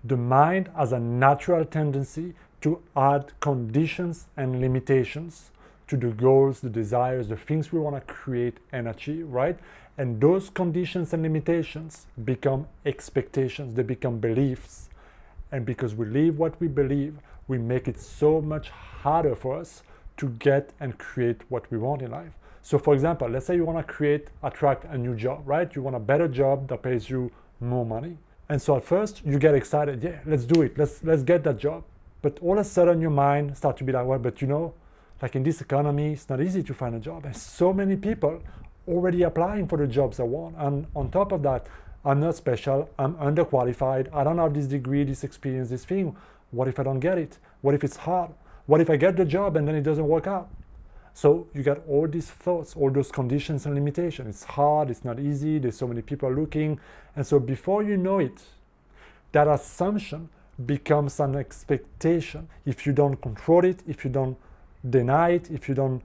The mind has a natural tendency to add conditions and limitations to the goals, the desires, the things we want to create and achieve, right? And those conditions and limitations become expectations, they become beliefs. And because we live what we believe, we make it so much harder for us to get and create what we want in life. So for example, let's say you want to attract a new job, right? You want a better job that pays you more money. And so at first you get excited, yeah, let's do it, let's get that job. But all of a sudden your mind starts to be like, well, but you know, like in this economy, it's not easy to find a job. There's so many people already applying for the jobs I want. And on top of that, I'm not special, I'm underqualified, I don't have this degree, this experience, this thing. What if I don't get it? What if it's hard? What if I get the job and then it doesn't work out? So you got all these thoughts, all those conditions and limitations. It's hard, it's not easy, there's so many people looking. And so before you know it, that assumption becomes an expectation. If you don't control it, if you don't deny it, if you don't,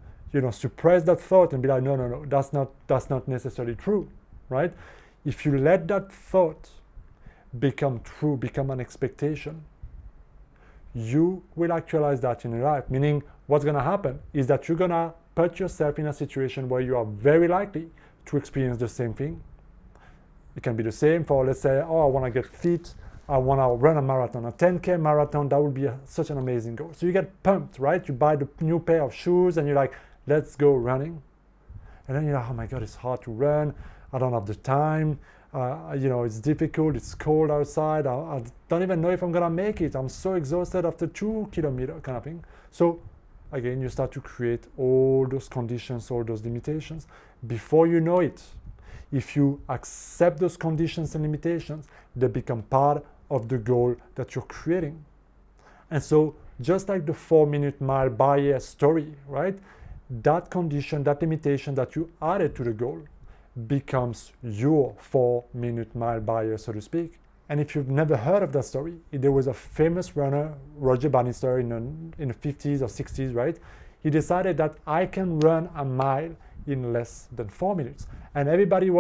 suppress that thought and be like, no, that's not necessarily true, right? If you let that thought become true, become an expectation, you will actualize that in your life. Meaning, what's going to happen is that you're going to put yourself in a situation where you are very likely to experience the same thing. It can be the same for, let's say, I want to get fit, I want to run a marathon, a 10K marathon. That would be such an amazing goal. So you get pumped, right? You buy the new pair of shoes and you're like, let's go running. And then you're like, oh my God, it's hard to run. I don't have the time. It's difficult, it's cold outside, I don't even know if I'm gonna make it, I'm so exhausted after 2 kilometers kind of thing. So again, you start to create all those conditions, all those limitations. Before you know it, if you accept those conditions and limitations, they become part of the goal that you're creating. And so just like the 4-minute mile barrier story, right? That condition, that limitation that you added to the goal becomes your 4-minute mile barrier, so to speak. And if you've never heard of that story, there was a famous runner, Roger Bannister, in the 50s or 60s, right? He decided that I can run a mile in less than 4 minutes. And everybody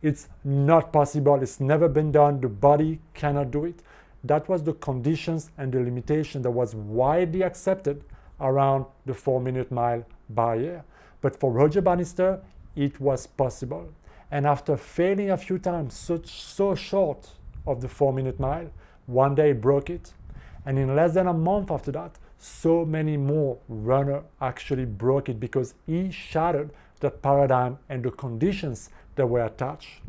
it's not possible, it's never been done, the body cannot do it. That was the conditions and the limitation that was widely accepted around the 4-minute mile barrier. But for Roger Bannister, it was possible. And after failing a few times, so short of the 4-minute mile, one day he broke it. And in less than a month after that, so many more runners actually broke it because he shattered that paradigm and the conditions that were attached.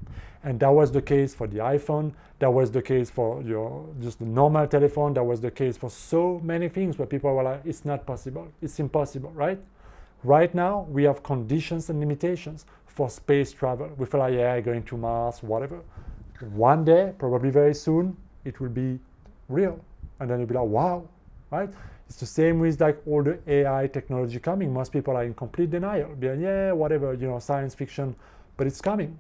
And that was the case for the iPhone, that was the case for just the normal telephone, that was the case for so many things where people were like, it's not possible, it's impossible, right? Right now, we have conditions and limitations for space travel. We feel like, yeah, going to Mars, whatever. One day, probably very soon, it will be real. And then you'll be like, wow, right? It's the same with like all the AI technology coming. Most people are in complete denial. Be like, yeah, whatever, science fiction, but it's coming.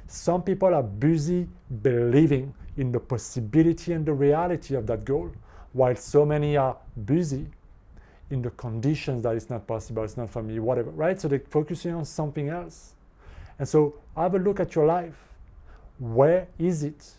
Some people are busy believing in the possibility and the reality of that goal, while so many are busy in the conditions that it's not possible, it's not for me, whatever, right? So they're focusing on something else. And so have a look at your life. Where is it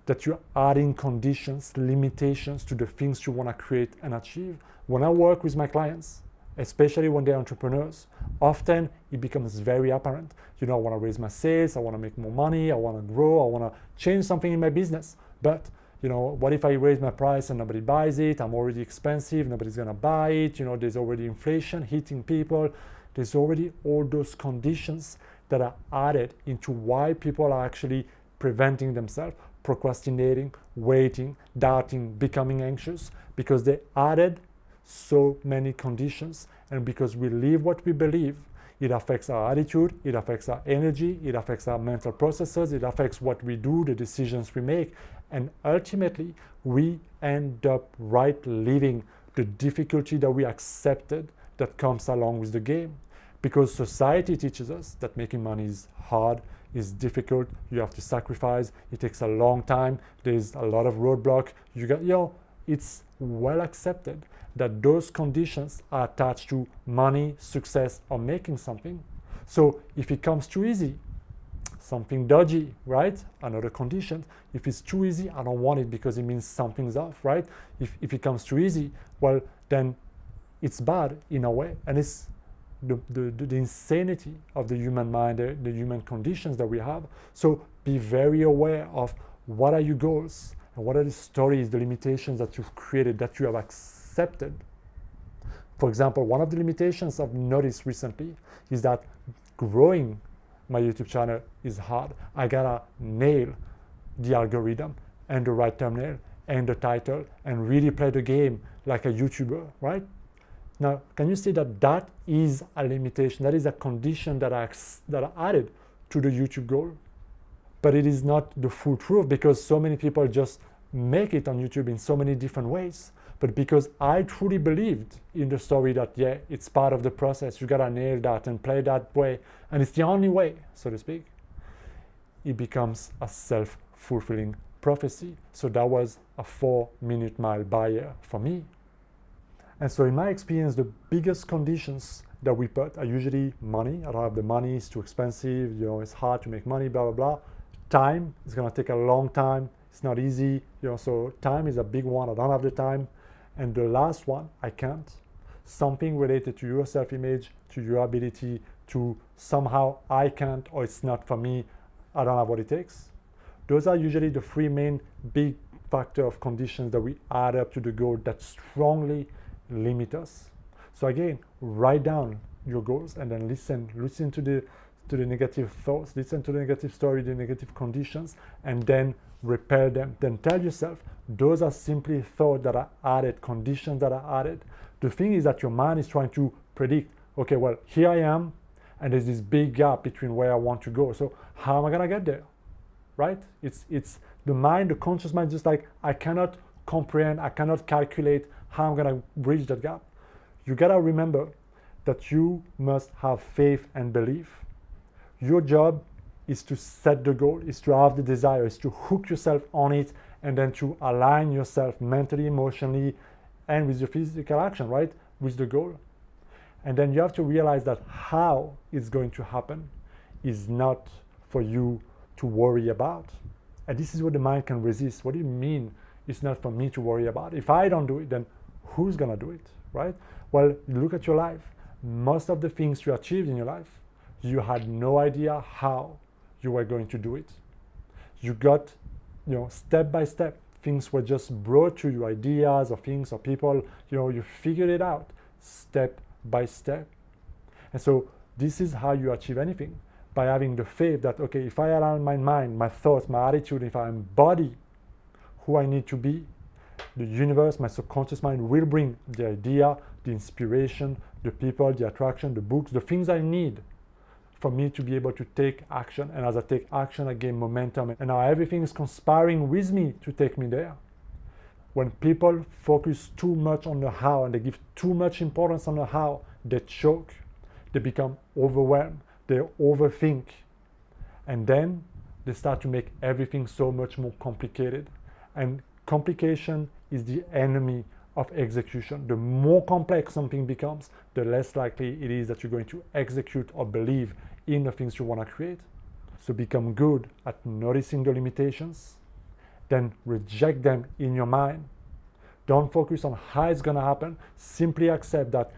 that you're adding conditions, limitations to the things you want to create and achieve? When I work with my clients, especially when they're entrepreneurs, often it becomes very apparent. I want to raise my sales, I want to make more money, I want to grow, I want to change something in my business. But what if I raise my price and nobody buys it? I'm already expensive, nobody's gonna buy it. There's already inflation hitting people. There's already all those conditions that are added into why people are actually preventing themselves, procrastinating, waiting, doubting, becoming anxious, because they added so many conditions. And because we live what we believe, it affects our attitude, it affects our energy, it affects our mental processes, it affects what we do, the decisions we make. And ultimately, we end up living the difficulty that we accepted that comes along with the game. Because society teaches us that making money is hard, is difficult, you have to sacrifice, it takes a long time, there's a lot of roadblock. It's well accepted that those conditions are attached to money, success, or making something. So if it comes too easy, something dodgy, right? Another condition. If it's too easy, I don't want it because it means something's off, right? If it comes too easy, well, then it's bad in a way. And it's the insanity of the human mind, the human conditions that we have. So be very aware of what are your goals and what are the stories, the limitations that you've created, that you have accepted. For example, one of the limitations I've noticed recently is that growing my YouTube channel is hard. I gotta nail the algorithm and the right thumbnail and the title and really play the game like a YouTuber, right? Now, can you see that that is a limitation? That is a condition that I added to the YouTube goal. But it is not the full truth, because so many people just make it on YouTube in so many different ways. But because I truly believed in the story that, yeah, it's part of the process, you gotta nail that and play that way, and it's the only way, so to speak, it becomes a self-fulfilling prophecy. So that was a 4-minute mile barrier for me. And so in my experience, the biggest conditions that we put are usually money. I don't have the money, it's too expensive, it's hard to make money, blah, blah, blah. Time, it's gonna take a long time, it's not easy, so time is a big one. I don't have the time. And the last one, I can't. Something related to your self-image, to your ability to somehow I can't, or it's not for me, I don't have what it takes. Those are usually the 3 main big factor of conditions that we add up to the goal that strongly limit us. So again, write down your goals and then listen to the negative thoughts, listen to the negative story, the negative conditions, and then repel them. Then tell yourself, those are simply thoughts that are added, conditions that are added. The thing is that your mind is trying to predict, okay, well, here I am, and there's this big gap between where I want to go. So how am I gonna get there, right? It's the mind, the conscious mind, just like, I cannot comprehend, I cannot calculate how I'm gonna bridge that gap. You gotta remember that you must have faith and belief. Your job is to set the goal, is to have the desire, is to hook yourself on it, and then to align yourself mentally, emotionally, and with your physical action, right? With the goal. And then you have to realize that how it's going to happen is not for you to worry about. And this is what the mind can resist. What do you mean it's not for me to worry about? If I don't do it, then who's gonna do it, right? Well, look at your life. Most of the things you achieved in your life, you had no idea how you were going to do it. You got, step by step, things were just brought to you, ideas or things or people, you figured it out step by step. And so this is how you achieve anything, by having the faith that, okay, if I align my mind, my thoughts, my attitude, if I embody who I need to be, the universe, my subconscious mind will bring the idea, the inspiration, the people, the attraction, the books, the things I need for me to be able to take action. And as I take action, I gain momentum. And now everything is conspiring with me to take me there. When people focus too much on the how and they give too much importance on the how, they choke, they become overwhelmed, they overthink. And then they start to make everything so much more complicated. And complication is the enemy of execution. The more complex something becomes, the less likely it is that you're going to execute or believe in the things you want to create. So become good at noticing the limitations, then reject them in your mind. Don't focus on how it's going to happen. Simply accept that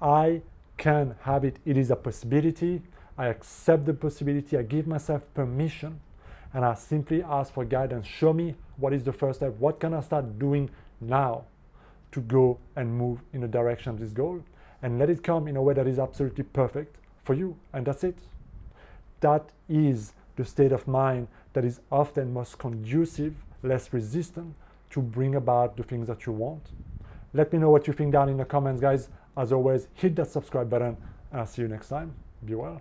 I can have it. It is a possibility. I accept the possibility. I give myself permission, and I simply ask for guidance. Show me what is the first step. What can I start doing now to go and move in the direction of this goal, and let it come in a way that is absolutely perfect for you. And that's it. That is the state of mind that is often most conducive, less resistant to bring about the things that you want. Let me know what you think down in the comments, guys. As always, hit that subscribe button, and I'll see you next time. Be well.